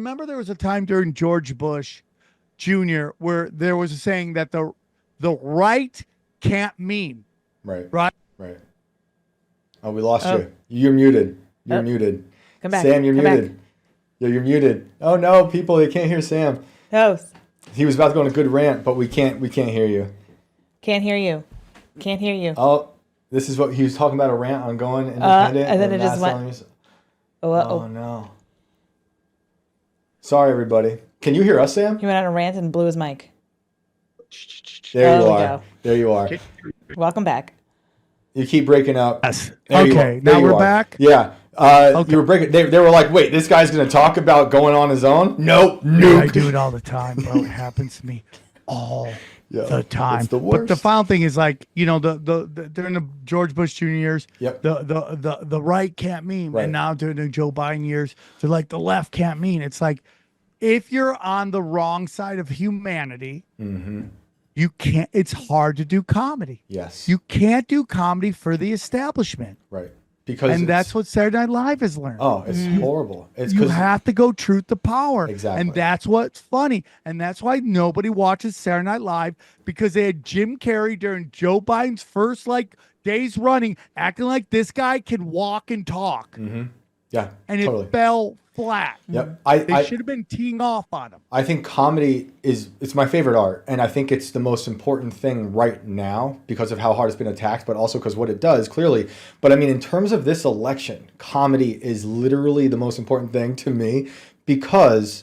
remember there was a time during George Bush Jr. where there was a saying that the right can't meme. Right. Right. Right. Oh, we lost you. You're muted. You're muted. Come back. Sam, you're Come muted. back. Yeah, you're muted. Oh no, people, they can't hear Sam. Oh, He was about to go on a good rant, but we can't hear you. can't hear you. Can't hear you. Oh, this is what he was talking about, a rant on going independent. And then it not just went. selling us- Oh, no. Sorry, everybody. Can you hear us, Sam? he went on a rant and blew his mic. There you There we are. go. There you are. Welcome back. You keep breaking up. Yes. There you Okay. are. There Now you we're are. back. Yeah. Okay. You were breaking. They were like, wait, this guy's going to talk about going on his own? Nope. I Nuke. do it all the time, bro. It happens to me all Yeah, the time. it's the But the worst. final thing is like, you know, the during the George Bush Jr. years, Yep. the right can't meme, Right. and now during the Joe Biden years, they're like the left can't meme. It's like if you're on the wrong side of humanity, you can't. It's hard to do comedy. Yes. You can't do comedy for the establishment, Right. Because and it's- that's what Saturday Night Live has learned. Oh, it's horrible. It's You 'cause- have to go truth to power. Exactly. And that's what's funny. And that's why nobody watches Saturday Night Live, because they had Jim Carrey during Joe Biden's first days running, acting like this guy can walk and talk. yeah, And totally. it fell flat. Yep. They should have been teeing off on him. I think comedy it's my favorite art, and I think it's the most important thing right now because of how hard it's been attacked, but also because what it does clearly. But I mean, in terms of this election, comedy is literally the most important thing to me because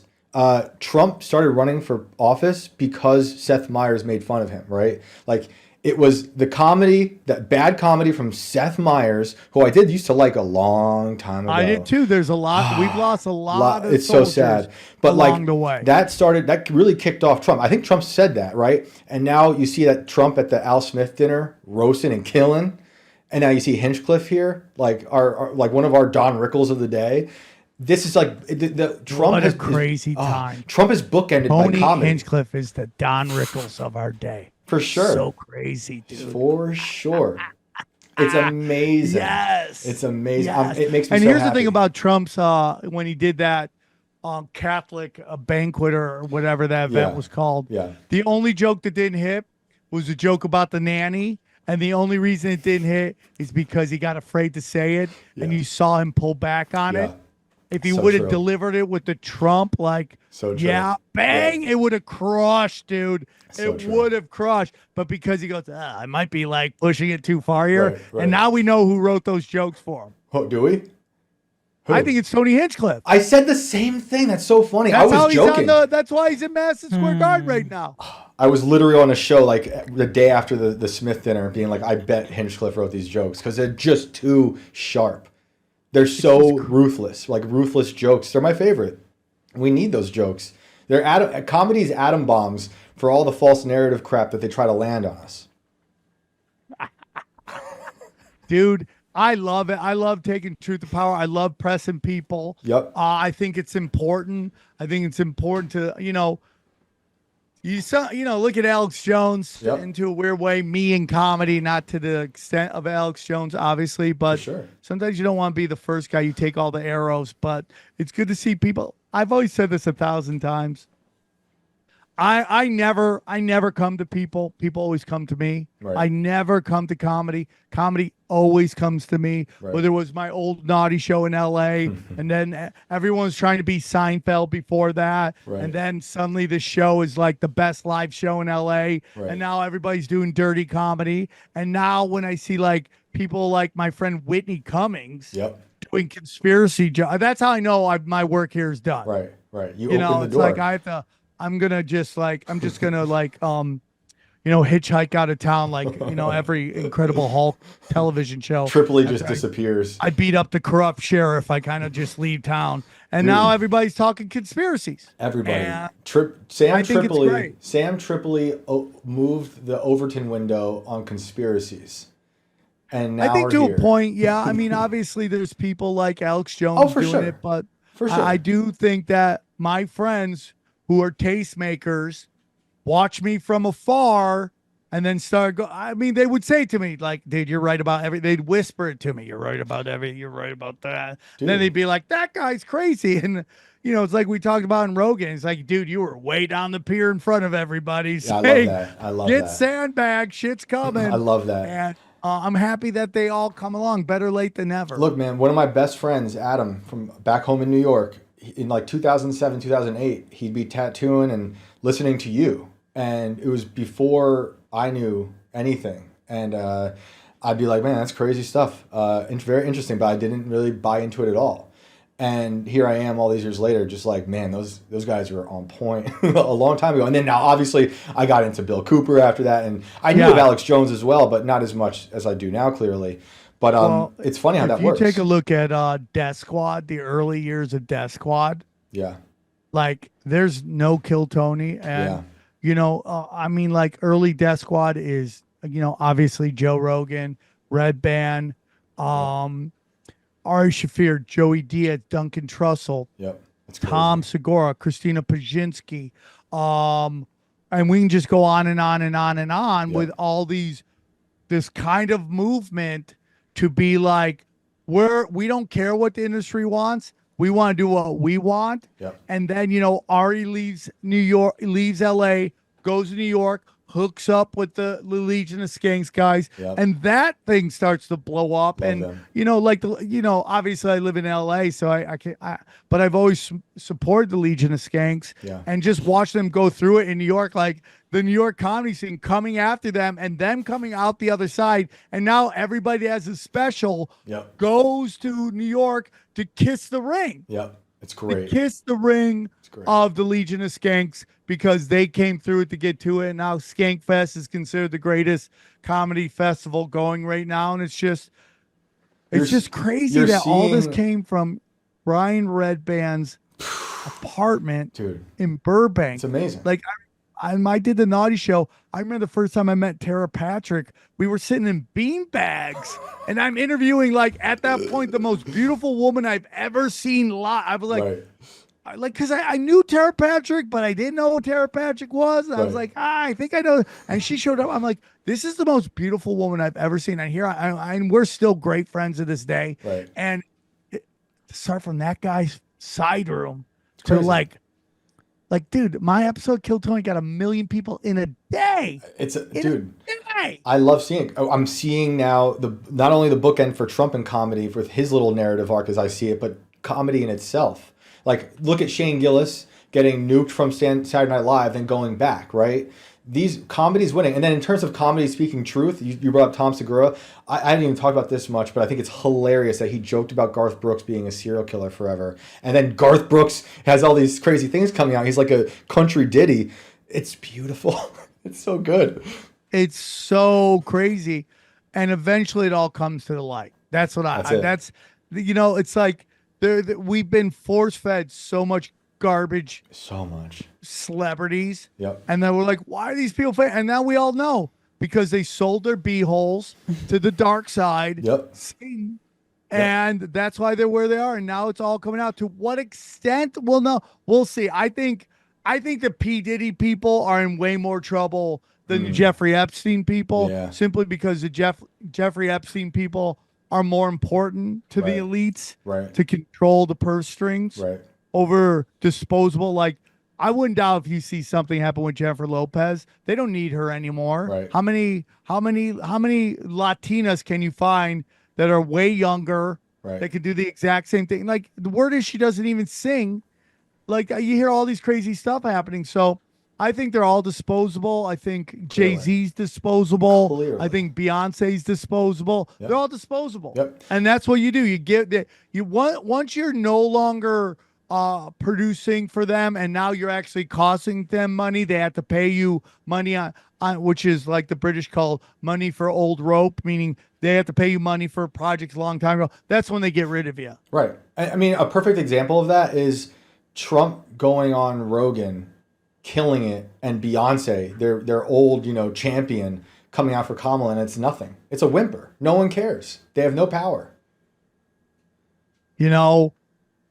Trump started running for office because Seth Meyers made fun of him, right? Like it was the comedy, that bad comedy from Seth Meyers, who I did used to like a long time ago. I did too. There's a lot. We've lost a lot of It's so soldiers sad, but along like the way. that really kicked off Trump. I think Trump said that, right? And now you see that Trump at the Al Smith dinner roasting and killing, and now you see Hinchcliffe here, like our like one of our Don Rickles of the day. This is like the Trump. What a has crazy time. Trump is bookended by Tony comedy Hinchcliffe is the Don Rickles of our day. for sure. So crazy, dude. For sure. It's amazing. Yes. It's amazing. Yes. It makes me and so here's happy. the thing about Trump's when he did that Catholic banquet or whatever that event Yeah. was called. Yeah. The only joke that didn't hit was a joke about the nanny. And the only reason it didn't hit is because he got afraid to say it, and Yeah. you saw him pull back on it. Yeah. If he So would have true. delivered it with the Trump, like, So true. yeah, bang, it would have crushed, dude. So it true. would have crushed. But because he goes, I might be like pushing it too far here. Right, right. And now we know who wrote those jokes for him. Oh, do we? Who? I think it's Tony Hinchcliffe. I said the same thing. That's so funny. That's I how was he's joking. on that's why he's in Madison Square Garden right now. I was literally on a show like the day after the Smith dinner being like, I bet Hinchcliffe wrote these jokes because they're just too sharp. They're so ruthless, like ruthless jokes. They're my favorite. We need those jokes. They're comedy's atom bombs for all the false narrative crap that they try to land on us. Dude, I love it. I love taking truth to power. I love pressing people. Yep. I think it's important. I think it's important to, look at Alex Jones Yep. into a weird way. Me in comedy, not to the extent of Alex Jones, obviously, but sure. sometimes you don't want to be the first guy. You take all the arrows, but it's good to see people. I've always said this 1,000 times. I never come to people. People always come to me. Right. I never come to comedy. Comedy always comes to me. Right. Whether it was my old naughty show in LA, and then everyone's trying to be Seinfeld before that, Right. and then suddenly the show is like the best live show in LA, Right. and now everybody's doing dirty comedy. And now when I see like people like my friend Whitney Cummings Yep. doing conspiracy, that's how I know my work here is done. Right. Right. You You open know, the it's door. like I'm just gonna hitchhike out of town like, every Incredible Hulk television show. Tripoli just disappears. I beat up the corrupt sheriff. I kind of just leave town. And now everybody's talking conspiracies. Everybody. And Sam I think it's Tripoli. great. Sam Tripoli moved the Overton window on conspiracies, and now I think we're to here. a point, yeah. I mean, obviously there's people like Alex Jones Oh, for doing sure. it, but For sure. I do think that my friends who are tastemakers watch me from afar and then start go. I mean, they would say to me like, "Dude, you're right about every." They'd whisper it to me, "You're right about every. You're right about that." Then Dude. they'd be like, "That guy's crazy," and it's like we talked about in Rogan. It's like, dude, you were way down the pier in front of everybody Yeah, I love saying, that. I love "Get that. sandbag, shit's I coming." love that. And I'm happy that they all come along. Better late than never. Look, man, one of my best friends, Adam, from back home in New York, in like 2007, 2008, he'd be tattooing and listening to you. And it was before I knew anything. And I'd be like, man, that's crazy stuff. Very interesting, but I didn't really buy into it at all. And here I am all these years later, just like, man, those guys were on point a long time ago. And then now, obviously, I got into Bill Cooper after that. And I knew of Alex Jones as well, but not as much as I do now, clearly. But it's funny how that works. If you take a look at Death Squad, the early years of Death Squad, yeah, like there's no Kill Tony. And, I mean, like early Death Squad is, obviously Joe Rogan, Red Band, Ari Shafir, Joey Diaz, Duncan Trussell, yep, that's crazy. Tom Segura, Christina Pajinski. And we can just go on and on and on and on with all this kind of movement to be like, we don't care what the industry wants. We want to do what we want. Yep. And then, Ari leaves leaves LA, goes to New York, hooks up with the Legion of Skanks guys, and that thing starts to blow up. Love and them. obviously I live in LA, so I can't. But I've always supported the Legion of Skanks, and just watch them go through it in New York, like the New York comedy scene coming after them, and them coming out the other side. And now everybody has a special goes to New York to kiss the ring. Yep, it's great. To kiss the ring of the Legion of Skanks, because they came through it to get to it. And now Skankfest is considered the greatest comedy festival going right now. And it's just crazy that all this came from Brian Redband's apartment in Burbank. It's amazing. Like I did the Naughty Show. I remember the first time I met Tara Patrick, we were sitting in bean bags and I'm interviewing, like, at that point, the most beautiful woman I've ever seen live. I was like, because I knew Tara Patrick, but I didn't know who Tara Patrick was. And I was like, I think I know. And she showed up. I'm like, this is the most beautiful woman I've ever seen. And here and we're still great friends to this day. Right. And to start from that guy's side room to like, dude, my episode Kill Tony got 1 million people in a day. Dude. I love seeing it. I'm seeing now not only the bookend for Trump and comedy with his little narrative arc as I see it, but comedy in itself. Like, look at Shane Gillis getting nuked from Saturday Night Live and going back, right? These comedies winning. And then in terms of comedy speaking truth, you brought up Tom Segura. I didn't even talk about this much, but I think it's hilarious that he joked about Garth Brooks being a serial killer forever. And then Garth Brooks has all these crazy things coming out. He's like a country ditty. It's beautiful. It's so good. It's so crazy. And eventually it all comes to the light. That's what it's like we've been force fed so much garbage, so much celebrities. Yep. And then we're like, why are these people famous? And now we all know, because they sold their beeholes to the dark side. Yep. And that's why they're where they are. And now it's all coming out. To what extent? Well, no, we'll see. I think the P. Diddy people are in way more trouble than the Jeffrey Epstein people, simply because the Jeffrey Epstein people are more important to the elites to control the purse strings over disposable. Like, I wouldn't doubt if you see something happen with Jennifer Lopez, they don't need her anymore. Right. How many Latinas can you find that are way younger that can do the exact same thing? Like, the word is she doesn't even sing. Like, you hear all these crazy stuff happening. So I think they're all disposable. I think Jay-Z's disposable. Clearly. I think Beyonce's disposable. Yep. They're all disposable. Yep. And that's what you do. You give that once you're no longer producing for them, and now you're actually costing them money. They have to pay you money on which is like the British call money for old rope, meaning they have to pay you money for projects a long time ago. That's when they get rid of you. Right. I mean, a perfect example of that is Trump going on Rogan, killing it, and Beyonce, their old, champion, coming out for Kamala, and it's nothing. It's a whimper. No one cares. They have no power.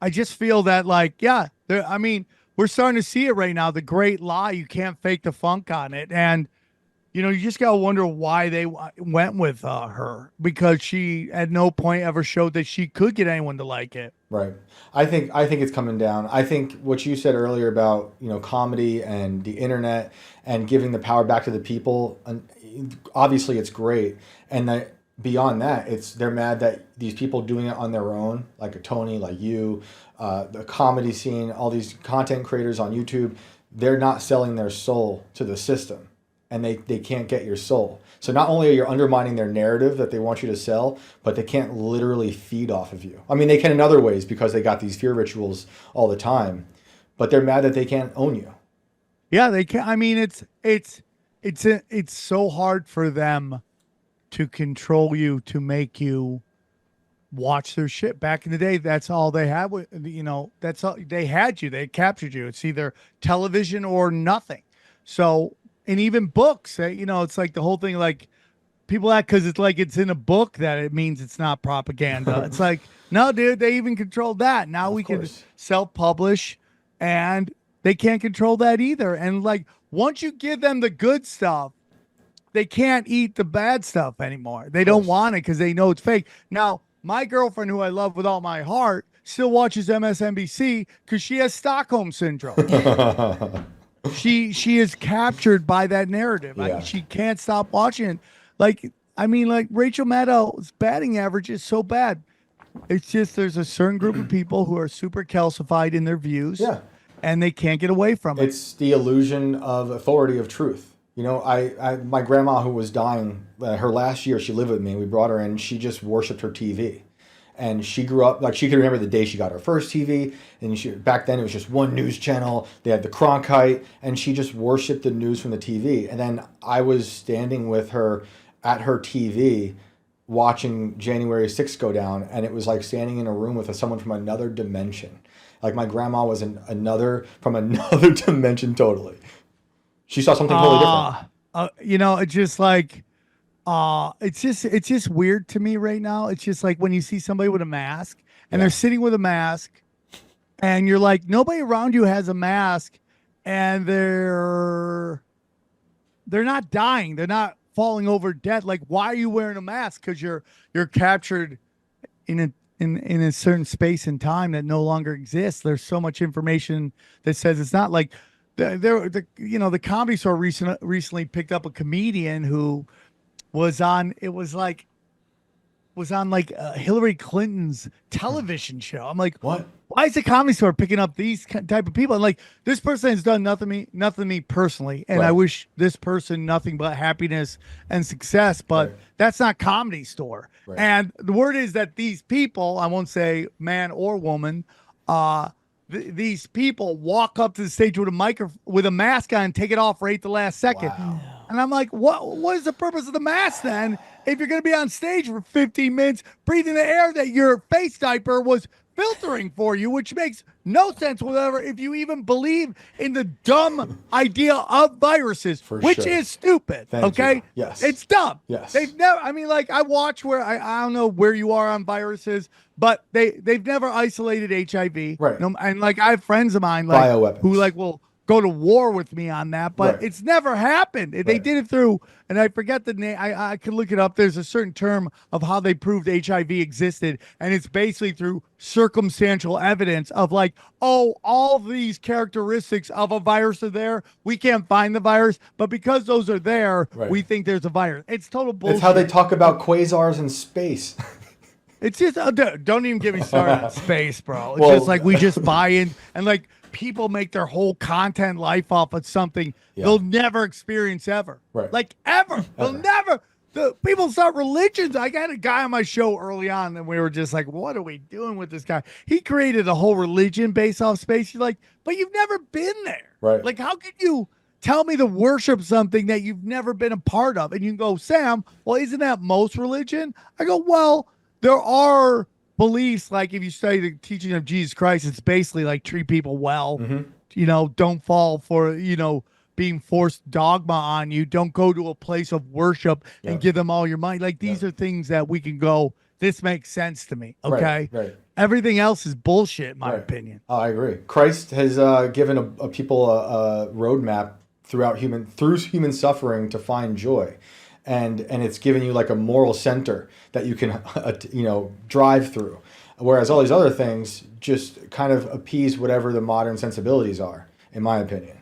I just feel that, like, we're starting to see it right now. The great lie, you can't fake the funk on it. And, you just gotta wonder why they went with her, because she at no point ever showed that she could get anyone to like it. Right. I think it's coming down. I think what you said earlier about, comedy and the internet and giving the power back to the people, and obviously it's great. And that beyond that, they're mad that these people doing it on their own, like a Tony, like you, the comedy scene, all these content creators on YouTube, they're not selling their soul to the system, and they can't get your soul. So not only are you undermining their narrative that they want you to sell, but they can't literally feed off of you. I mean, they can in other ways because they got these fear rituals all the time, but they're mad that they can't own you. Yeah, they can. I mean, it's so hard for them to control you, to make you watch their shit. Back in the day, that's all they had. That's all they had. They captured you. It's either television or nothing. So, and even books, it's like the whole thing, like people act because it's like it's in a book that it means it's not propaganda. It's like, no, dude, they even controlled that. Now we can self-publish, and they can't control that either. And like, once you give them the good stuff, they can't eat the bad stuff anymore. They don't want it because they know it's fake. Now, my girlfriend, who I love with all my heart, still watches MSNBC because she has Stockholm syndrome. She is captured by that narrative. Yeah. She can't stop watching it. Like Rachel Maddow's batting average is so bad. It's just there's a certain group of people who are super calcified in their views, and they can't get away from it. It's the illusion of authority of truth. My grandma, who was dying, her last year, she lived with me. We brought her in. She just worshipped her TV. And she grew up, like, she could remember the day she got her first TV. And back then it was just one news channel. They had the Cronkite, and she just worshipped the news from the TV. And then I was standing with her at her TV watching January 6th go down. And it was like standing in a room with someone from another dimension. Like, my grandma was from another dimension totally. She saw something totally different. It's just like, it's just weird to me right now. It's just like when you see somebody with a mask and they're sitting with a mask, and you're like, nobody around you has a mask, and they're not dying, they're not falling over dead. Like, why are you wearing a mask? Because you're captured in a certain space and time that no longer exists. There's so much information that says it's not. Like, the Comedy Store recently picked up a comedian who was on Hillary Clinton's television show. I'm like, what? Why is the Comedy Store picking up these type of people? And like, this person has done nothing to me personally, and I wish this person nothing but happiness and success. But that's not Comedy Store. Right. And the word is that these people, I won't say man or woman, these people walk up to the stage with a mask on and take it off right the last second. Wow. And I'm like, what is the purpose of the mask then? If you're going to be on stage for 15 minutes, breathing the air that your face diaper was filtering for you, which makes no sense whatever if you even believe in the dumb idea of viruses, which is stupid. Thank okay? You. Yes. It's dumb. Yes. They've never, I watch where, I don't know where you are on viruses, but they've never isolated HIV. Right. And like, I have friends of mine who will go to war with me on that, but it's never happened. They did it through, and I forget the name. I could look it up. There's a certain term of how they proved HIV existed, and it's basically through circumstantial evidence of like, all these characteristics of a virus are there. We can't find the virus, but because those are there, we think there's a virus. It's total bullshit. It's how they talk about quasars in space. It's just, don't even get me started on space, bro. It's just like we just buy in, and like, people make their whole content life off of something they'll never experience ever. Right. Like ever. They'll never. The people start religions. I had a guy on my show early on, and we were just like, what are we doing with this guy? He created a whole religion based off space. You're like, but you've never been there. Right. Like, how could you tell me to worship something that you've never been a part of? And you can go, Sam, well, isn't that most religion? I go, well, there are beliefs, like if you study the teaching of Jesus Christ, it's basically like treat people well, don't fall for, being forced dogma on you. Don't go to a place of worship and give them all your money. Like, these are things that we can go, this makes sense to me. Okay. Right. Everything else is bullshit, in my opinion. Oh, I agree. Christ has given a people a roadmap through human suffering to find joy. And it's giving you like a moral center that you can drive through, whereas all these other things just kind of appease whatever the modern sensibilities are, in my opinion.